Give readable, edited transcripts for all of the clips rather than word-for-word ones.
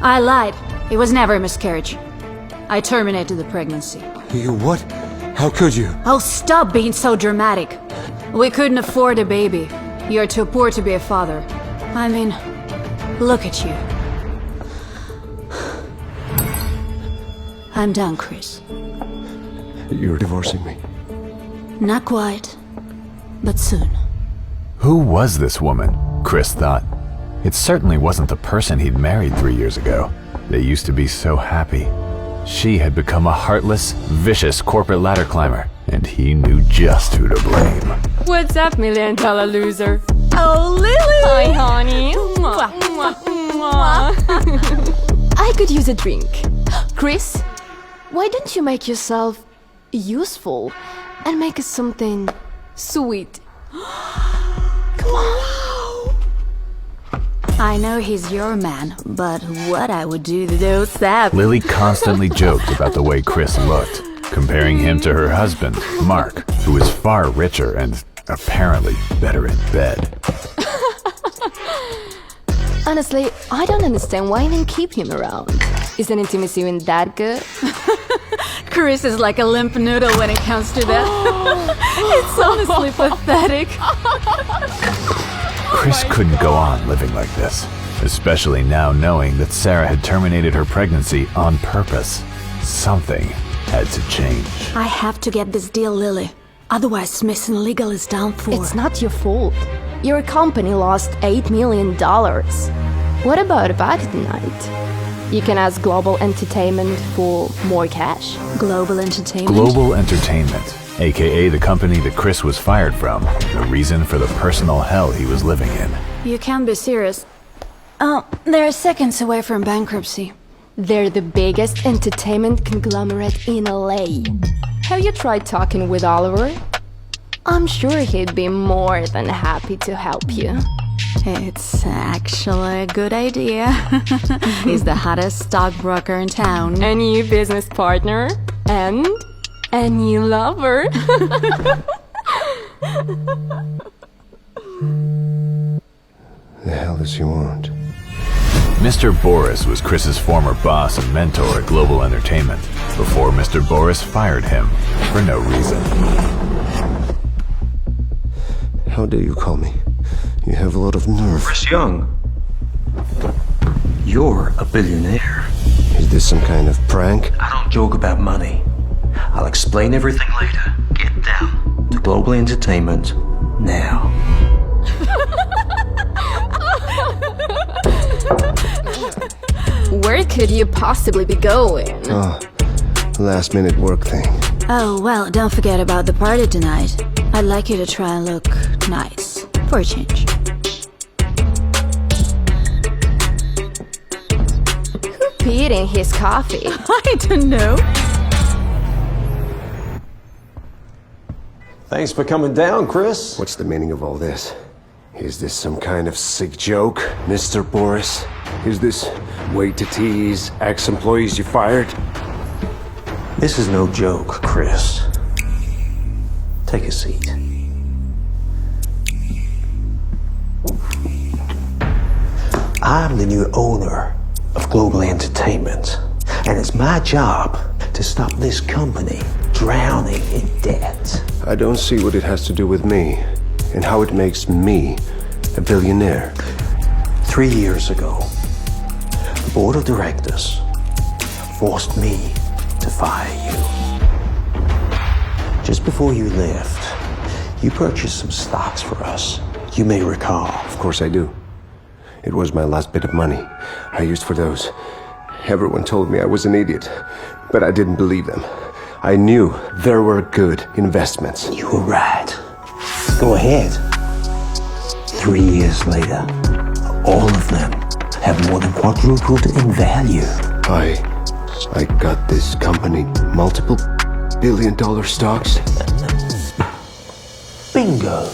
I lied. It was never a miscarriage. I terminated the pregnancy. You what? How could you? Oh, stop being so dramatic. We couldn't afford a baby. You're too poor to be a father. I mean, look at you. I'm done, Chris. You're divorcing me. Not quite, but soon. Who was this woman? Chris thought. It certainly wasn't the person he'd married 3 years ago. They used to be so happy. She had become a heartless, vicious corporate ladder climber, and he knew just who to blame. What's up, million-dollar loser? Oh, Lily! Hi, honey. Mwah, mwah, mwah. I could use a drink. Chris, why don't you make yourself useful and make us something sweet? Come on. I know he's your man, but what I would do to those that... Lily constantly joked about the way Chris looked, comparing him to her husband, Mark, who was far richer and apparently better in bed. Honestly, I don't understand why they keep him around. Isn't intimacy even that good? Chris is like a limp noodle when it comes to that. It's honestly pathetic. Chris couldn't go on living like this, especially now knowing that Sarah had terminated her pregnancy on purpose. Something had to change. I have to get this deal, Lily. Otherwise, Smith & Legal is down for... It's not your fault. Your company lost $8 million. What about a party tonight? You can ask Global Entertainment for more cash. Global Entertainment? Global Entertainment, aka the company that Chris was fired from, the reason for the personal hell he was living in. You can't be serious. Oh, they're seconds away from bankruptcy. They're the biggest entertainment conglomerate in LA. Have you tried talking with Oliver? I'm sure he'd be more than happy to help you. It's actually a good idea. He's the hottest stockbroker in town. A new business partner and a new lover. The hell does he want? Mr. Boris was Chris's former boss and mentor at Global Entertainment before Mr. Boris fired him for no reason. How dare you call me? You have a lot of nerve. Chris Young, you're a billionaire. Is this some kind of prank? I don't joke about money. I'll explain everything later. Get down to Global Entertainment now. Where could you possibly be going? Oh, last minute work thing. Oh, well, don't forget about the party tonight. I'd like you to try and look nice. For a change. Who peed in his coffee? I don't know. Thanks for coming down, Chris. What's the meaning of all this? Is this some kind of sick joke, Mr. Boris? Is this way to tease ex-employees you fired? This is no joke, Chris. Take a seat. I'm the new owner of Global Entertainment, and it's my job to stop this company drowning in debt. I don't see what it has to do with me, and how it makes me a billionaire. 3 years ago, the board of directors forced me to fire you. Just before you left, you purchased some stocks for us. You may recall. Of course I do. It was my last bit of money I used for those. Everyone told me I was an idiot, but I didn't believe them. I knew there were good investments. You were right. Go ahead. 3 years later, all of them have more than quadrupled in value. I got this company multiple billion-dollar stocks. Bingo.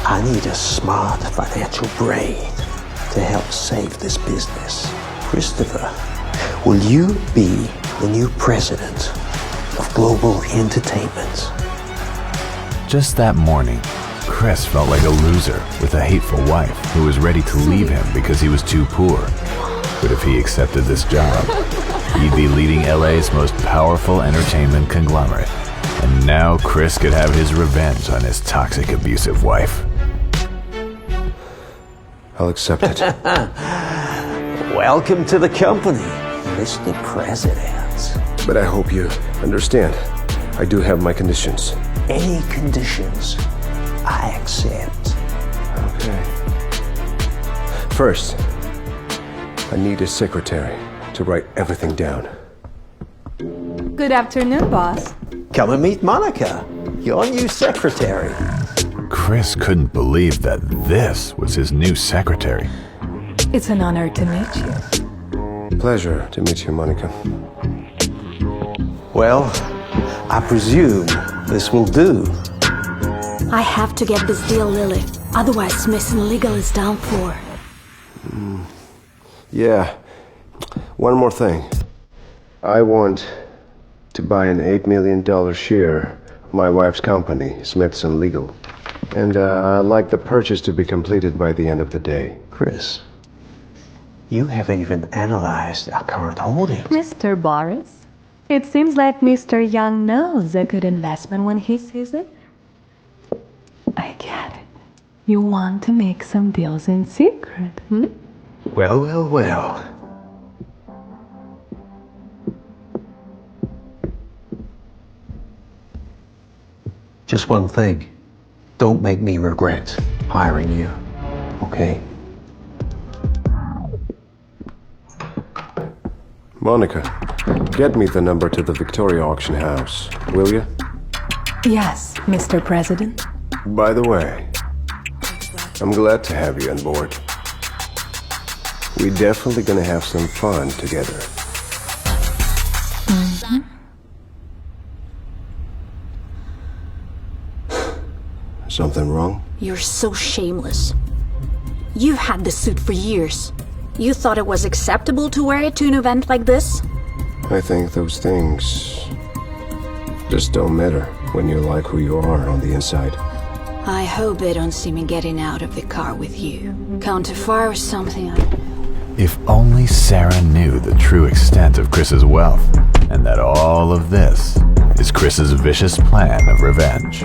I need a smart financial brain to help save this business. Christopher, will you be the new president of Global Entertainment? Just that morning, Chris felt like a loser with a hateful wife who was ready to leave him because he was too poor. But if he accepted this job, he'd be leading LA's most powerful entertainment conglomerate. And now Chris could have his revenge on his toxic, abusive wife. I'll accept it. Welcome to the company, Mr. President. But I hope you understand. I do have my conditions. Any conditions, I accept. Okay. First, I need a secretary to write everything down. Good afternoon, boss. Come and meet Monica, your new secretary. Chris couldn't believe that this was his new secretary. It's an honor to meet you. Pleasure to meet you, Monica. Well, I presume this will do. I have to get this deal, Lily. Otherwise, Smith & Legal is down for. Yeah. One more thing. I want to buy an $8 million share of my wife's company, Smith & Legal. And I'd like the purchase to be completed by the end of the day. Chris, you haven't even analyzed our current holdings. Mr. Boris, it seems like Mr. Young knows a good investment when he sees it. I get it. You want to make some deals in secret, hmm? Well, well, well. Just one thing. Don't make me regret hiring you, okay? Monica, get me the number to the Victoria auction house, will you? Yes, Mr. President. By the way, I'm glad to have you on board. We're definitely gonna have some fun together. Something wrong? You're so shameless. You've had this suit for years. You thought it was acceptable to wear it to an event like this? I think those things just don't matter when you like who you are on the inside. I hope they don't see me getting out of the car with you. Counterfire or something. If only Sarah knew the true extent of Chris's wealth, and that all of this is Chris's vicious plan of revenge.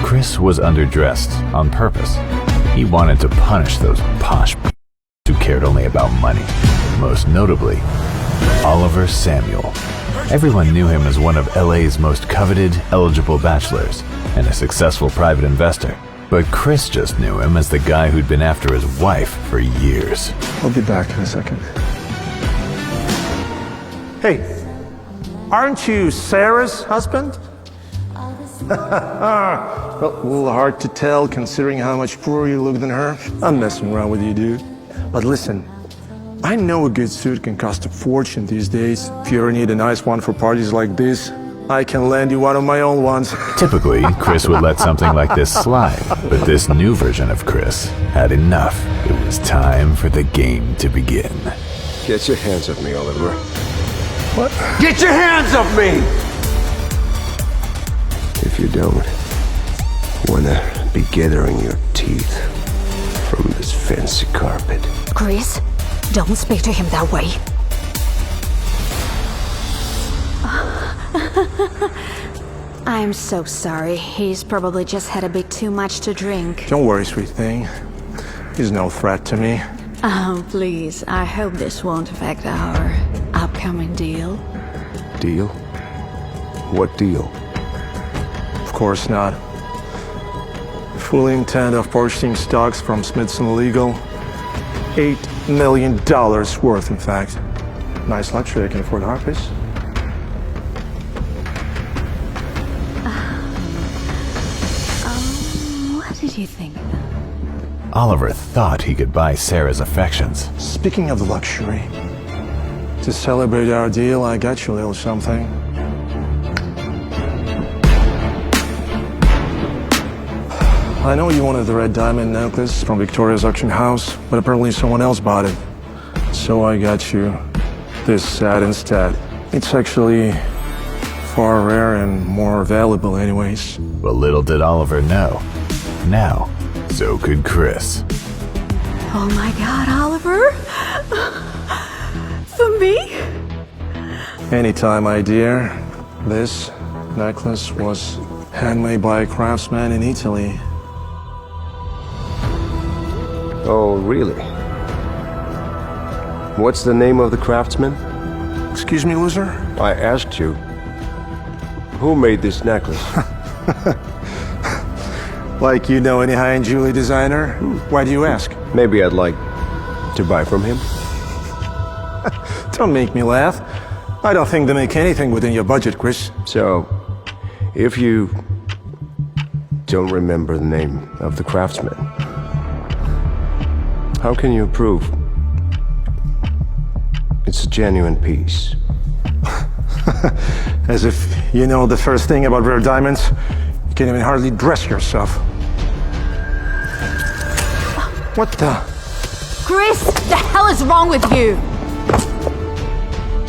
Chris was underdressed on purpose. He wanted to punish those posh who cared only about money. Most notably, Oliver Samuel. Everyone knew him as one of LA's most coveted, eligible bachelors and a successful private investor. But Chris just knew him as the guy who'd been after his wife for years. I'll be back in a second. Hey, aren't you Sarah's husband? Well, a little hard to tell considering how much poorer you look than her. I'm messing around with you, dude. But listen, I know a good suit can cost a fortune these days. If you ever need a nice one for parties like this, I can lend you one of my own ones. Typically, Chris would let something like this slide, but this new version of Chris had enough. It was time for the game to begin. Get your hands off me, Oliver. What? Get your hands off me! If you don't, you wanna be gathering your teeth from this fancy carpet. Chris, don't speak to him that way. I'm so sorry. He's probably just had a bit too much to drink. Don't worry, sweet thing. He's no threat to me. Oh, please. I hope this won't affect our upcoming deal. Deal? What deal? Of course not. Fully intend of purchasing stocks from Smith & Legal. $8 million worth, in fact. Nice luxury, I can afford Harpies. What did you think? Oliver thought he could buy Sarah's affections. Speaking of the luxury, to celebrate our deal, I got you a little something. I know you wanted the red diamond necklace from Victoria's auction house, but apparently someone else bought it. So I got you this set instead. It's actually far rare and more valuable anyways. But little did Oliver know. Now, so could Chris. Oh my god, Oliver? For me? Anytime, my dear. This necklace was handmade by a craftsman in Italy. Oh, really? What's the name of the craftsman? Excuse me, loser? I asked you. Who made this necklace? Like you know any high-end jewelry designer? Why do you ask? Maybe I'd like to buy from him. Don't make me laugh. I don't think they make anything within your budget, Chris. So, if you don't remember the name of the craftsman, how can you prove it's a genuine piece? As if you know the first thing about rare diamonds. You can't even hardly dress yourself. What the? Chris, the hell is wrong with you?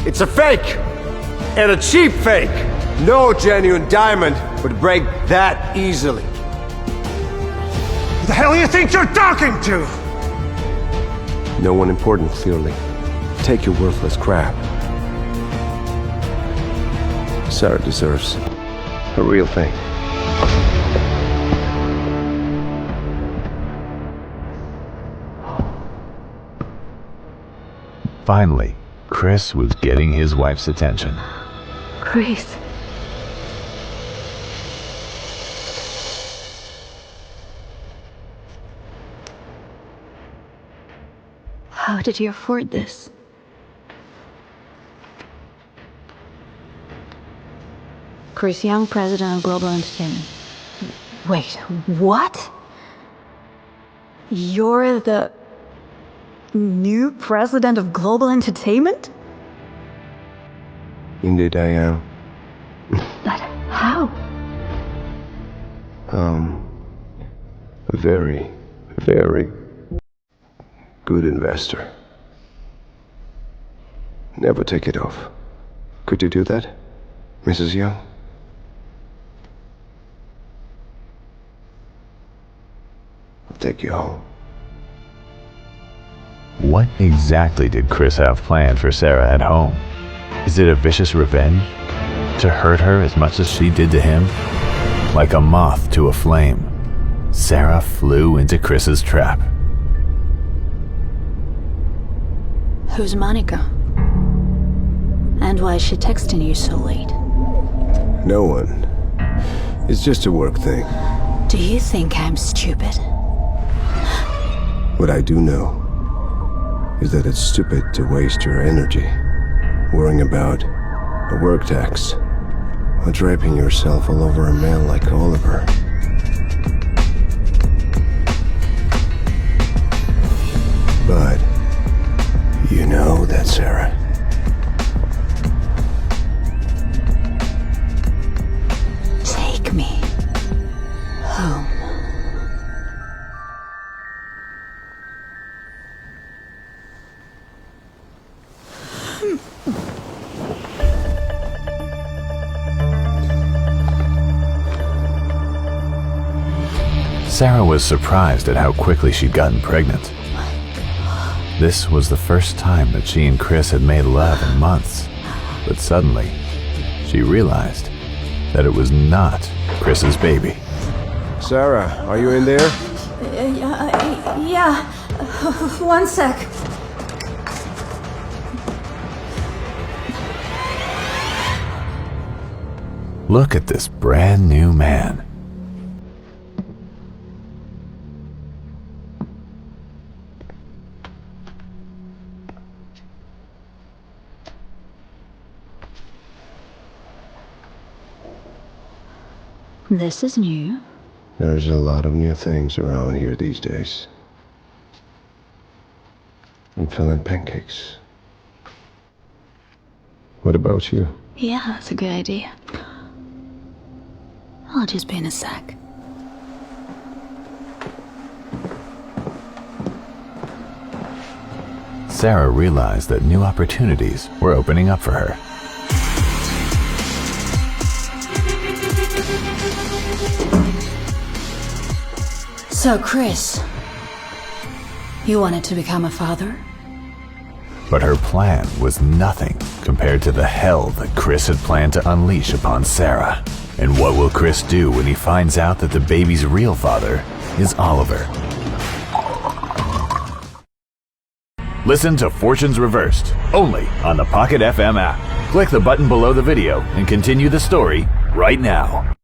It's a fake! And a cheap fake! No genuine diamond would break that easily. Who the hell do you think you're talking to? No one important, clearly. Take your worthless crap. Sarah deserves a real thing. Finally, Chris was getting his wife's attention. Chris. How did you afford this? Chris Young, president of Global Entertainment. Wait, what? You're the new president of Global Entertainment? Indeed I am. But how? A very, very good investor. Never take it off. Could you do that, Mrs. Young? I'll take you home. What exactly did Chris have planned for Sarah at home? Is it a vicious revenge? To hurt her as much as she did to him? Like a moth to a flame, Sarah flew into Chris's trap. Who's Monica? And why is she texting you so late? No one. It's just a work thing. Do you think I'm stupid? What I do know is that it's stupid to waste your energy worrying about a work text or draping yourself all over a man like Oliver. But you know that Sarah. Take me home. Sarah was surprised at how quickly she'd gotten pregnant. This was the first time that she and Chris had made love in months. But suddenly, she realized that it was not Chris's baby. Sarah, are you in there? Yeah. 1 sec. Look at this brand new man. This is new. There's a lot of new things around here these days. I'm feeling pancakes. What about you? Yeah, that's a good idea. I'll just be in a sec. Sarah realized that new opportunities were opening up for her. So, Chris, you wanted to become a father? But her plan was nothing compared to the hell that Chris had planned to unleash upon Sarah. And what will Chris do when he finds out that the baby's real father is Oliver? Listen to Fortunes Reversed, only on the Pocket FM app. Click the button below the video and continue the story right now.